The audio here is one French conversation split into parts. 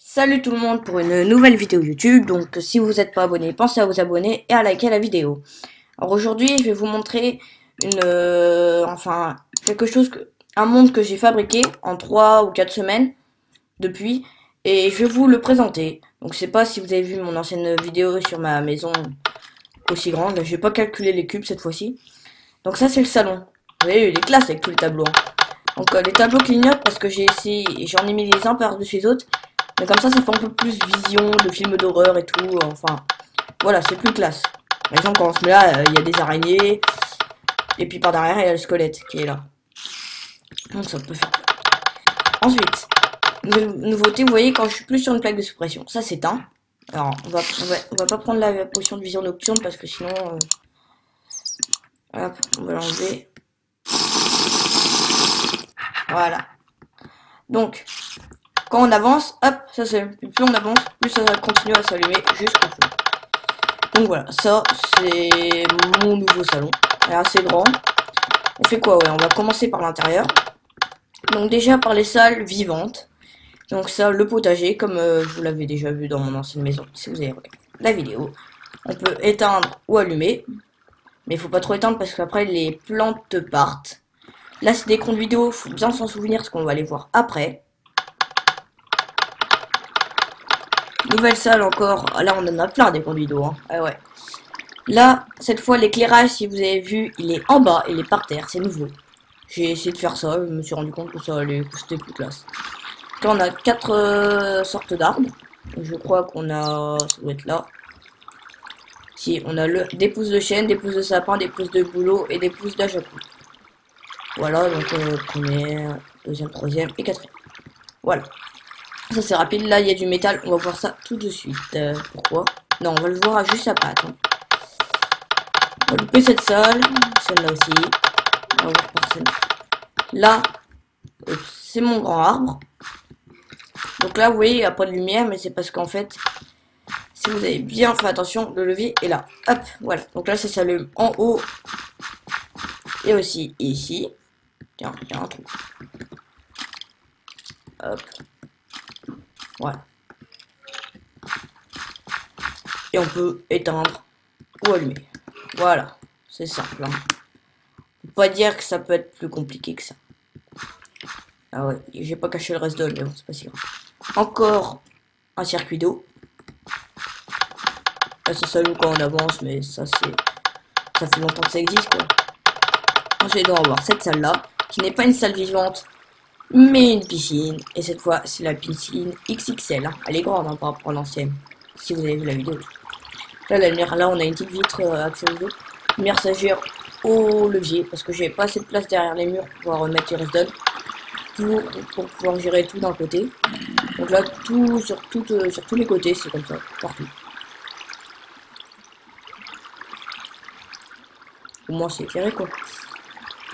Salut tout le monde pour une nouvelle vidéo YouTube. Donc si vous n'êtes pas abonné, pensez à vous abonner et à liker la vidéo. Alors aujourd'hui, je vais vous montrer quelque chose, un monde que j'ai fabriqué en 3 ou 4 semaines depuis, et je vais vous le présenter. Donc je sais pas si vous avez vu mon ancienne vidéo sur ma maison aussi grande. Je vais pas calculer les cubes cette fois-ci. Donc ça c'est le salon. Vous voyez, il est classe avec tous les tableaux, hein. Donc les tableaux clignotent parce que j'en ai mis les uns par-dessus les autres. Mais comme ça fait un peu plus vision de films d'horreur et tout. Enfin, voilà, c'est plus classe. Par exemple, quand on se met là, il y a des araignées. Et puis par derrière, il y a le squelette qui est là. Donc ça peut faire peur. Ensuite, nouveauté, vous voyez, quand je suis plus sur une plaque de suppression, ça s'éteint. Alors, on va pas prendre la potion de vision nocturne parce que sinon... hop, on va l'enlever. Voilà. Donc, quand on avance, hop, ça s'allume. Plus on avance, plus ça va continuer à s'allumer jusqu'au fond. Donc voilà, ça c'est mon nouveau salon. Il est assez grand. On fait quoi? Ouais, on va commencer par l'intérieur. Donc déjà par les salles vivantes. Donc ça, le potager, comme je vous l'avais déjà vu dans mon ancienne maison, si vous avez regardé la vidéo. On peut éteindre ou allumer. Mais il faut pas trop éteindre parce qu'après les plantes partent. Là c'est des comptes vidéo, faut bien s'en souvenir parce qu'on va les voir après. Nouvelle salle encore. Là, on en a plein des comptes vidéo. Hein. Ah ouais. Là, cette fois, l'éclairage, si vous avez vu, il est en bas, il est par terre. C'est nouveau. J'ai essayé de faire ça. Je me suis rendu compte que c'était plus classe. Là, on a 4 sortes d'arbres. Je crois qu'on a... Ça doit être là. Si, on a des pousses de chêne, des pousses de sapin, des pousses de bouleau et des pousses d'ajacou. Voilà, donc première, deuxième, troisième et quatrième. Voilà. Ça c'est rapide, là il y a du métal, on va voir ça tout de suite. Pourquoi? Non, on va le voir juste après, attends. On va couper cette salle, celle-là aussi. On va voir par celle-là. Là, c'est mon grand arbre. Donc là, vous voyez, il n'y a pas de lumière, mais c'est parce qu'en fait, si vous avez bien fait attention, le levier est là. Hop, voilà. Donc là, ça s'allume en haut. Et aussi ici. Tiens, il y a un trou. Hop. Voilà. Et on peut éteindre ou allumer. Voilà, c'est simple. Hein. On peut pas dire que ça peut être plus compliqué que ça. Ah ouais, j'ai pas caché le reste d'eau, mais bon, c'est pas si grave. Encore un circuit d'eau. Là, ça s'allume quand on avance, mais ça fait longtemps que ça existe, quoi. Ensuite, on va voir cette salle-là, qui n'est pas une salle vivante, mais une piscine. Et cette fois, c'est la piscine XXL. Hein. Elle est grande hein, par rapport à l'ancienne, si vous avez vu la vidéo. Là, la lumière, là, on a une petite vitre accès aux eaux. Lumière stagiaire au levier, parce que j'ai pas assez de place derrière les murs pour pouvoir mettre les redstone pour pouvoir gérer tout d'un côté. Donc là, tout sur tous les côtés, c'est comme ça, partout. Au moins, c'est éclairé, quoi.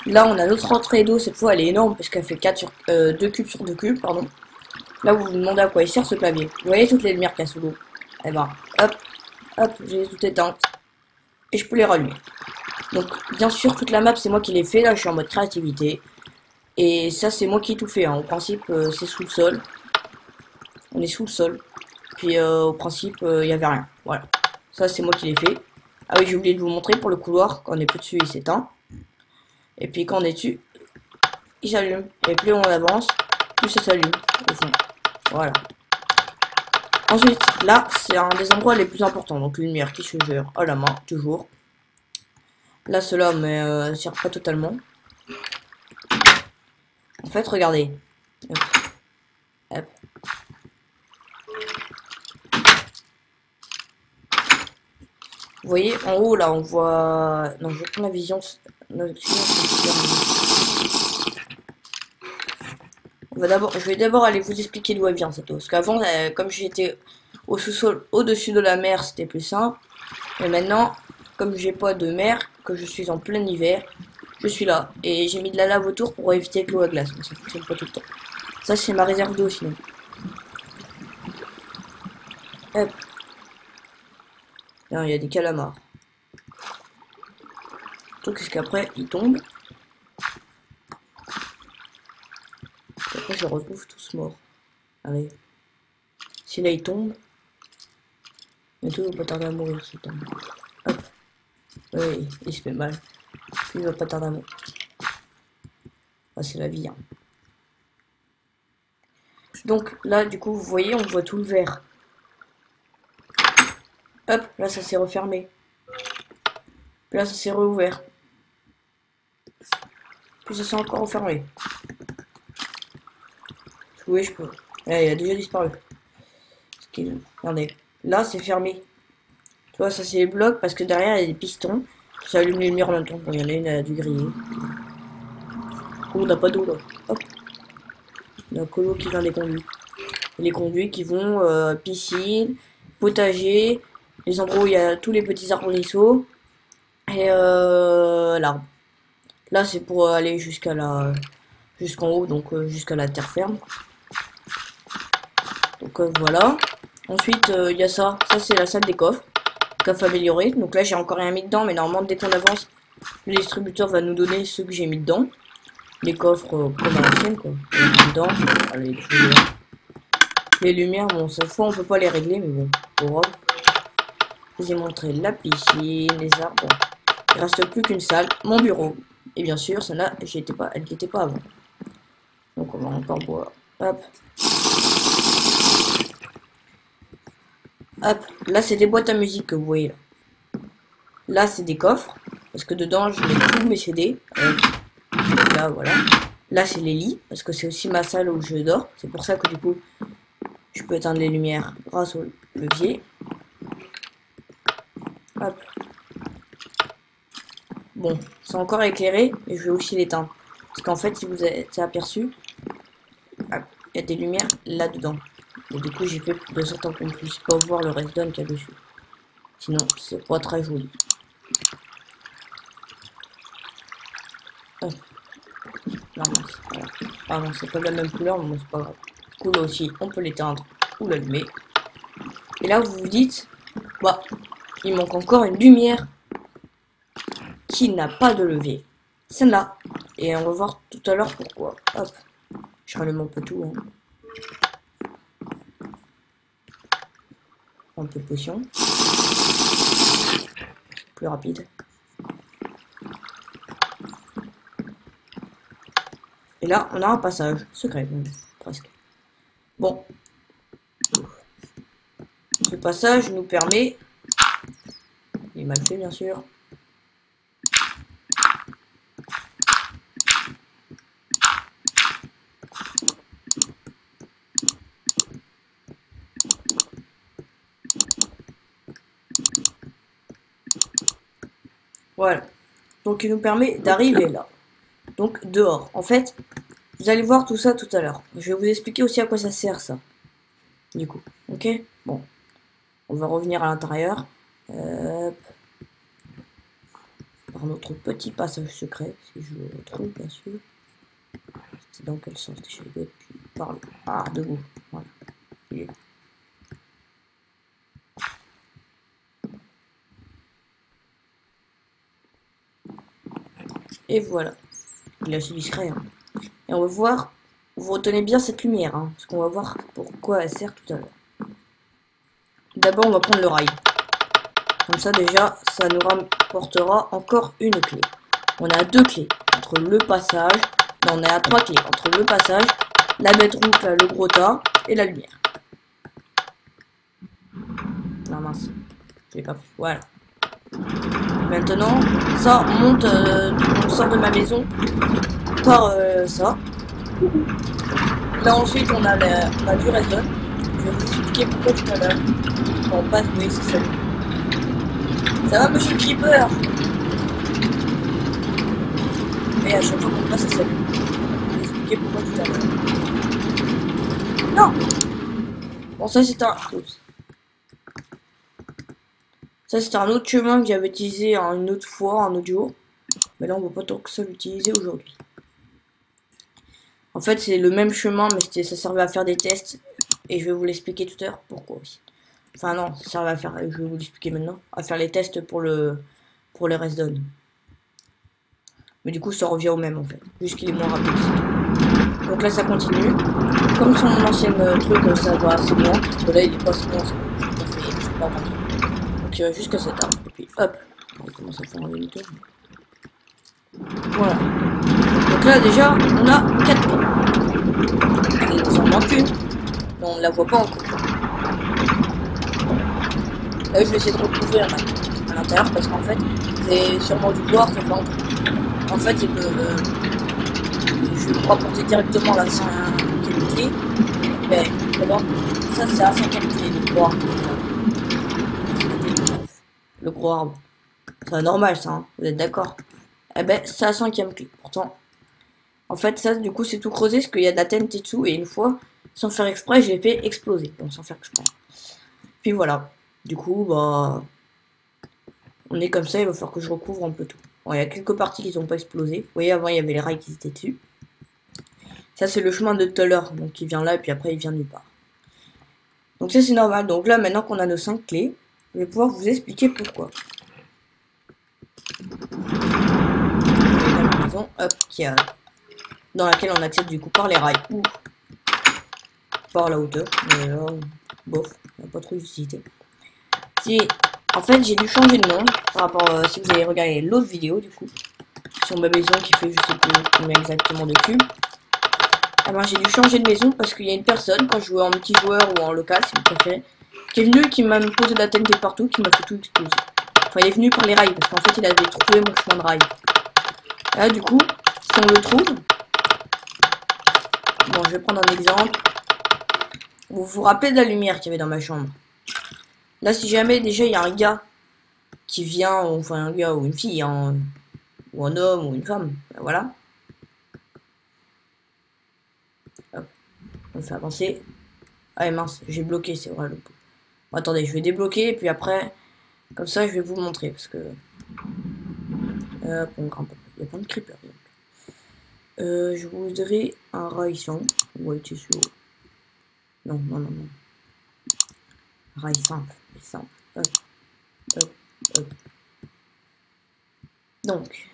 Là, on a notre entrée d'eau, cette fois, elle est énorme, parce qu'elle fait 2 cubes sur 2 cubes, pardon. Là, vous vous demandez à quoi il sert ce clavier. Vous voyez toutes les lumières qu'il y a sous l'eau. Eh ben, hop, hop, j'ai tout éteint. Et je peux les rallumer. Donc, bien sûr, toute la map, c'est moi qui l'ai fait. Là, je suis en mode créativité. Et ça, c'est moi qui ai tout fait. Hein. Au principe, c'est sous le sol. On est sous le sol. Puis, au principe, il n'y avait rien. Voilà. Ça, c'est moi qui l'ai fait. Ah oui, j'ai oublié de vous montrer pour le couloir. Quand on est plus dessus, il s'éteint. Et puis, quand on est dessus, il s'allume. Et plus on avance, plus ça s'allume. Au fond. Voilà. Ensuite, là, c'est un des endroits les plus importants. Donc, lumière qui se gère à la main, toujours. Là, cela, mais sert pas totalement. En fait, regardez. Hop. Hop. Vous voyez, en haut, là, on voit... Non, je vais prendre la vision. Je vais d'abord aller vous expliquer d'où elle vient, cette eau. Parce qu'avant, comme j'étais au sous-sol, au-dessus de la mer, c'était plus simple. Et maintenant, comme j'ai pas de mer, que je suis en plein hiver, je suis là. Et j'ai mis de la lave autour pour éviter que l'eau à glace. Mais ça fonctionne pas tout le temps. Ça, c'est ma réserve d'eau, sinon. Hop. Là, il y a des calamars. Le truc, c'est qu'après, ils tombent. Et après, je les retrouve tous morts. Allez. Si là il tombe, mais tout il va pas tarder à mourir s'il tombe. Hop. Oui, il se fait mal. Il va pas tarder à mourir. Ah, c'est la vie. Hein. Donc là, du coup, vous voyez, on voit tout le vert. Hop, là ça s'est refermé. Puis là ça s'est rouvert. Puis ça s'est encore refermé. Oui, je peux. Eh, il a déjà disparu. Regardez, là c'est fermé. Tu vois, ça c'est les blocs parce que derrière il y a des pistons. Ça allume les lumières en même temps. Bon, il y en a une, elle a dû griller. Oh, on n'a pas d'eau là. Hop. Il y a que l'eau qui vient des conduits. Et les conduits qui vont piscine, potager, les endroits où il y a tous les petits arbrisseaux. Et l'arbre. Là c'est pour aller jusqu'en haut, donc jusqu'à la terre ferme. Donc voilà. Ensuite il y a ça. Ça c'est la salle des coffres. Coffre amélioré. Donc là j'ai encore rien mis dedans, mais normalement dès qu'on avance, le distributeur va nous donner ceux que j'ai mis dedans. Les coffres comme à l'ancienne quoi. Dedans. Allez, les lumières, bon cette fois on peut pas les régler, mais bon. Pour je vous ai montré la piscine, les arbres. Bon. Il reste plus qu'une salle, mon bureau. Et bien sûr, celle-là, elle n'y était pas avant. Donc on va encore boire. Hop. Hop. Là, c'est des boîtes à musique que vous voyez là. Là, c'est des coffres. Parce que dedans, je mets tous mes CD. Là, voilà. Là, c'est les lits. Parce que c'est aussi ma salle où je dors. C'est pour ça que du coup, je peux éteindre les lumières grâce au levier. Hop. Bon, c'est encore éclairé, mais je vais aussi l'éteindre. Parce qu'en fait, si vous êtes aperçu, il y a des lumières là-dedans. Et du coup, j'ai fait de sorte qu'on ne puisse pas voir le redstone qu'il y a dessus. Sinon, c'est pas très joli. Oh. Non, voilà. Pardon, c'est pas de la même couleur, mais c'est pas grave. Du coup, là aussi, on peut l'éteindre ou l'allumer. Et là, vous vous dites, bah, il manque encore une lumière qui n'a pas de levier. Celle-là. Et on va voir tout à l'heure pourquoi. Hop. Je rallume un peu tout. Hein. Un peu de potion. Plus rapide. Et là, on a un passage secret, presque. Bon. Ce passage nous permet... Il est mal fait, bien sûr. Voilà. Donc il nous permet d'arriver là. Donc dehors. En fait, vous allez voir tout ça tout à l'heure. Je vais vous expliquer aussi à quoi ça sert ça. Du coup. Ok. Bon. On va revenir à l'intérieur. Par notre petit passage secret. Si je le retrouve bien sûr. C'est dans quel sens je vais par là. Ah, debout. Voilà. Il est là. Et voilà. Il est assez discret. Hein. Et on va voir. Vous retenez bien cette lumière. Hein, parce qu'on va voir pourquoi elle sert tout à l'heure. D'abord, on va prendre le rail. Comme ça, déjà, ça nous rapportera encore une clé. On a deux clés. Entre le passage. Non, on a trois clés. Entre le passage, la bedrock, le gros tas et la lumière. Non, mince. Je l'ai pas fait. Voilà. Maintenant, ça, on monte, on sort de ma maison par ça. Là, ensuite, on a du redstone. Je vais vous expliquer pourquoi tout à l'heure. Quand on passe, oui, c'est ça. Ça va, monsieur Creeper? Et à chaque fois qu'on passe, ça s'allume. Je vais vous expliquer pourquoi tout à l'heure. Non! Bon, ça, c'est un... Oups. Ça, c'est un autre chemin que j'avais utilisé une autre fois, un autre jour. Mais là, on ne va pas tant que ça l'utiliser aujourd'hui. En fait, c'est le même chemin, mais ça servait à faire des tests. Et je vais vous l'expliquer tout à l'heure pourquoi aussi. Enfin, non, ça servait à faire, je vais vous l'expliquer maintenant, à faire les tests pour les redstone. Mais du coup, ça revient au même, en fait. Juste qu'il est moins rapide. Donc là ça continue. Comme son ancien truc, ça va assez loin. Parce que là il est pas assez loin, ça fait je sais pas combien. Donc jusqu'à cette arme. Et puis hop, on commence à faire un minuteur. Voilà. Donc là déjà on a 4 points. Il nous en manque une. Mais on ne la voit pas encore. Là je vais essayer de retrouver à l'intérieur parce qu'en fait, vous allez sûrement dû voir, ça fait en fait il peut je vais me rapporter directement la 100 clé. Mais alors ça c'est à 50 clés le gros arbre. Le gros arbre. C'est normal ça, hein, vous êtes d'accord? Eh ben c'est la 5ème clé. Pourtant. En fait ça du coup c'est tout creusé parce qu'il y a de la TNT dessous et une fois, sans faire exprès, j'ai fait exploser. Bon sans faire exprès. Puis voilà. Du coup bah on est comme ça, il va falloir que je recouvre un peu tout. Bon, il y a quelques parties qui n'ont pas explosé. Vous voyez, avant, il y avait les rails qui étaient dessus. Ça, c'est le chemin de tout à l'heure. Donc, il vient là, et puis après, il vient nulle part. Donc, ça, c'est normal. Donc là, maintenant qu'on a nos 5 clés, je vais pouvoir vous expliquer pourquoi. La maison, hop, dans laquelle on accède, du coup, par les rails ou par la hauteur. Mais là, bof, il n'y a pas trop d'utilité. En fait, j'ai dû changer de nom par rapport si vous avez regardé l'autre vidéo du coup sur ma maison qui fait je sais plus combien exactement de cubes. Alors j'ai dû changer de maison parce qu'il y a une personne quand je jouais en multijoueur ou en local, si vous préférez, qui est venu qui m'a posé de la TNT partout, qui m'a fait tout exploser. Enfin, il est venu par les rails parce qu'en fait il avait trouvé mon chemin de rail. Là du coup, si on le trouve, bon je vais prendre un exemple. Vous vous rappelez de la lumière qu'il y avait dans ma chambre? Là, si jamais déjà il y a un gars qui vient, enfin un gars ou une fille, hein, ou un homme ou une femme, ben voilà. Hop, on fait avancer. Ah mince, j'ai bloqué, c'est vrai. Bon, attendez, je vais débloquer et puis après, comme ça, je vais vous montrer parce que. Hop, on grimpe. Il y a plein de creepers. Je voudrais un rail sans. Ouais, tu es Non, non, non, non. Rail simple, simple. Hop, hop, hop. Donc,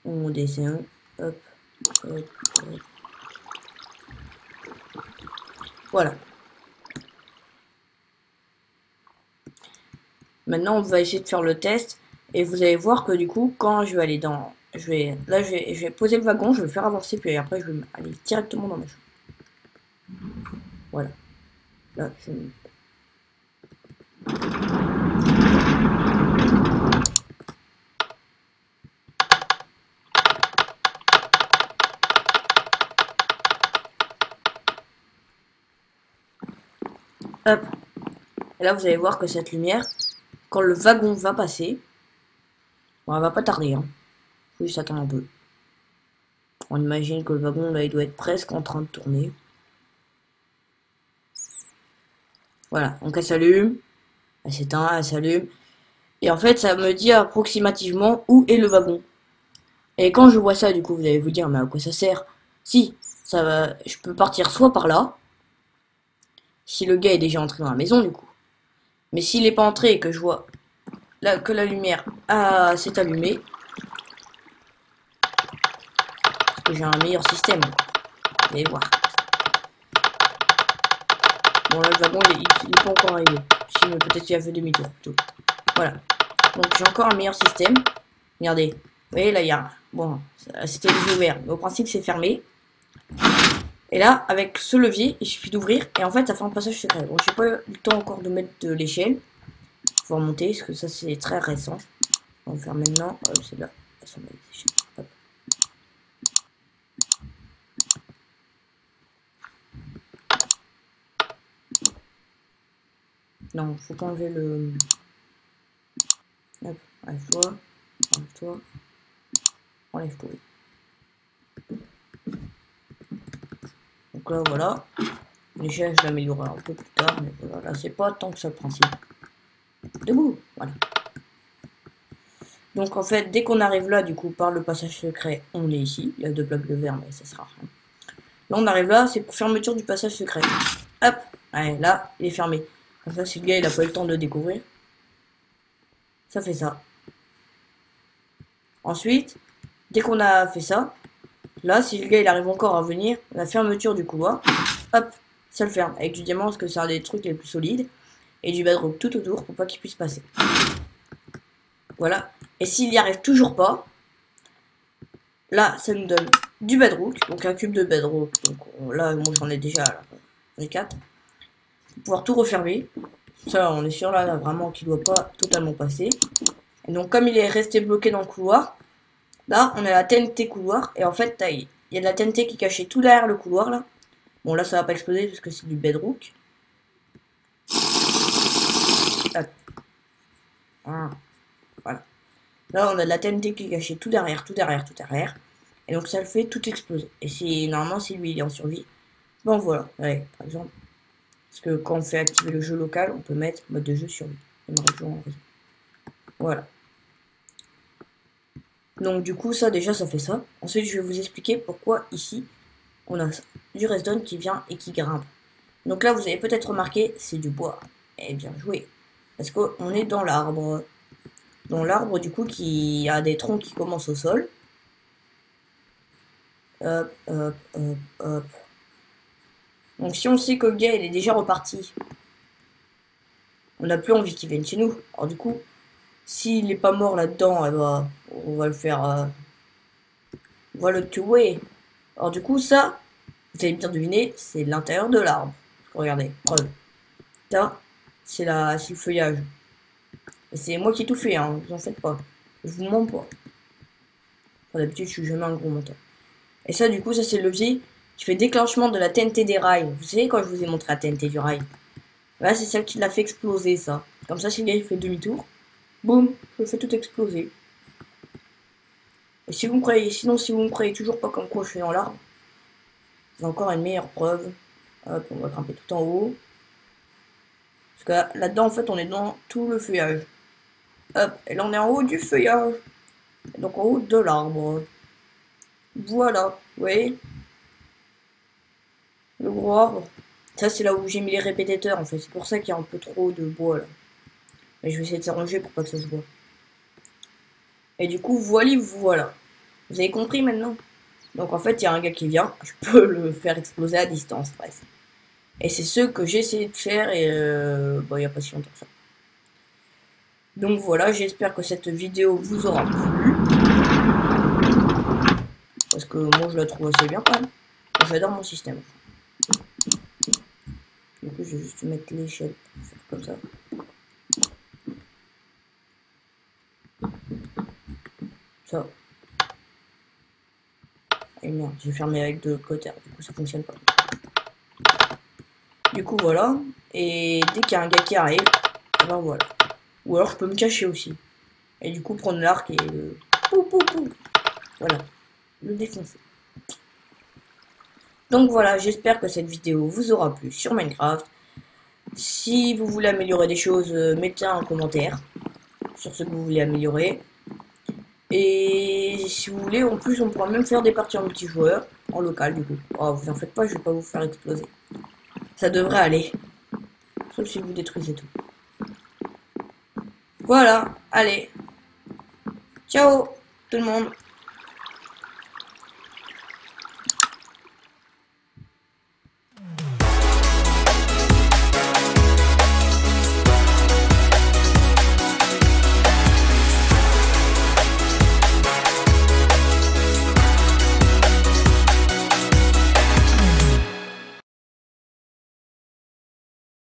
on descend. Hop, hop, hop. Voilà. Maintenant, on va essayer de faire le test. Et vous allez voir que du coup, quand je vais aller dans... je vais poser le wagon, je vais le faire avancer. Puis après, je vais aller directement dans ma chambre. Voilà. Là, je... Hop. Et là, vous allez voir que cette lumière, quand le wagon va passer, bon, elle va pas tarder, hein. Faut juste attendre un peu. On imagine que le wagon, là, il doit être presque en train de tourner. Voilà, donc elle s'allume, elle s'éteint, elle s'allume. Et en fait, ça me dit approximativement où est le wagon. Et quand je vois ça, du coup, vous allez vous dire, mais à quoi ça sert? Si, ça va, je peux partir soit par là, si le gars est déjà entré dans la maison, du coup. Mais s'il n'est pas entré et que je vois là, que la lumière s'est allumée, parce que j'ai un meilleur système, vous allez voir. Bon, là, le wagon, il n'est pas encore arrivé. Si, mais peut-être qu'il a fait demi-tour, plutôt. Voilà. Donc, j'ai encore un meilleur système. Regardez. Vous voyez, là, il y a... Bon, c'était déjà ouvert. Mais au principe, c'est fermé. Et là, avec ce levier, il suffit d'ouvrir. Et en fait, ça fait un passage secret. Bon, j'ai pas eu le temps encore de mettre de l'échelle. Il faut remonter, parce que ça, c'est très récent. On va faire maintenant. Hop, c'est là. Hop. Non, faut pas enlever le... Hop, enlève-toi. Enlève-toi. Enlève-toi. Donc là, voilà. L'échelle, je l'améliorerai un peu plus tard. Mais voilà, c'est pas tant que ça le principe. Debout, voilà. Donc en fait, dès qu'on arrive là, du coup, par le passage secret, on est ici. Il y a 2 blocs de verre, mais ça sert à rien. Là, on arrive là, c'est pour fermeture du passage secret. Hop, allez, là, il est fermé. Comme ça, si le gars, il a pas eu le temps de découvrir. Ça fait ça. Ensuite, dès qu'on a fait ça, là, si le gars il arrive encore à venir, la fermeture du couloir, hop, ça le ferme. Avec du diamant, parce que c'est un des trucs les plus solides. Et du bedrock tout autour pour pas qu'il puisse passer. Voilà. Et s'il n'y arrive toujours pas, là, ça nous donne du bedrock. Donc un cube de bedrock. Donc là, moi j'en ai déjà, j'en ai 4. Pour pouvoir tout refermer. Ça, on est sûr là, vraiment qu'il doit pas totalement passer. Et donc comme il est resté bloqué dans le couloir, là, on a la TNT couloir. Et en fait, il y a de la TNT qui est cachée tout derrière le couloir là. Bon, là, ça va pas exploser parce que c'est du bedrock. Hop. Voilà. Là, on a de la TNT qui est cachée tout derrière, tout derrière, tout derrière. Et donc, ça le fait tout exploser. Et si normalement, si lui, il est en survie, bon, voilà. Ouais, par exemple. Parce que quand on fait activer le jeu local, on peut mettre mode de jeu survie. Voilà. Donc, du coup, ça, déjà, ça fait ça. Ensuite, je vais vous expliquer pourquoi ici, on a du redstone qui vient et qui grimpe. Donc là, vous avez peut-être remarqué, c'est du bois. Et bien joué. Parce qu'on est dans l'arbre. Dans l'arbre, du coup, qui a des troncs qui commencent au sol. Hop, hop, hop, hop. Donc si on sait que le gars, il est déjà reparti, on n'a plus envie qu'il vienne chez nous. Alors du coup, s'il n'est pas mort là-dedans, eh ben, on va le faire... on va le tuer. Alors du coup, ça, vous allez bien deviner, c'est l'intérieur de l'arbre. Regardez, preuve. Ça, c'est le feuillage. Et c'est moi qui ai tout fait, hein, vous en faites pas. Je vous mens pas. Enfin, d'habitude, je suis jamais un gros menteur. Et ça, du coup, ça c'est le levier qui fait déclenchement de la TNT des rails. Vous savez, quand je vous ai montré la TNT du rail, là, c'est celle qui l'a fait exploser, ça. Comme ça, si le gars il fait demi-tour, boum, je fais tout exploser. Et si vous me croyez, sinon, si vous me croyez toujours pas comme quoi je suis dans l'arbre, j'ai encore une meilleure preuve. Hop, on va grimper tout en haut. Parce que là-dedans, en fait, on est dans tout le feuillage. Hop, et là, on est en haut du feuillage. Donc, en haut de l'arbre. Voilà, vous voyez le gros arbre. Ça, c'est là où j'ai mis les répétiteurs, en fait. C'est pour ça qu'il y a un peu trop de bois, là. Mais je vais essayer de s'arranger pour pas que ça se voit. Et du coup, voilà. Vous avez compris maintenant? Donc, en fait, il y a un gars qui vient. Je peux le faire exploser à distance, presque. Et c'est ce que j'ai essayé de faire, et bon, il n'y a pas si longtemps que ça. Donc, voilà, j'espère que cette vidéo vous aura plu. Parce que moi, je la trouve assez bien, quand même. J'adore mon système. Du coup, je vais juste mettre l'échelle comme ça. Ça. Et merde, j'ai fermé avec deux côtés, du coup ça fonctionne pas. Du coup voilà, et dès qu'il y a un gars qui arrive, ben voilà. Ou alors je peux me cacher aussi. Et du coup prendre l'arc et le... Pou, pou, pou. Voilà, le défoncer. Donc voilà, j'espère que cette vidéo vous aura plu sur Minecraft. Si vous voulez améliorer des choses, mettez un commentaire sur ce que vous voulez améliorer. Et si vous voulez, en plus, on pourra même faire des parties en multijoueur, en local du coup. Oh, vous en faites pas, je vais pas vous faire exploser. Ça devrait aller. Sauf si vous détruisez tout. Voilà, allez. Ciao tout le monde.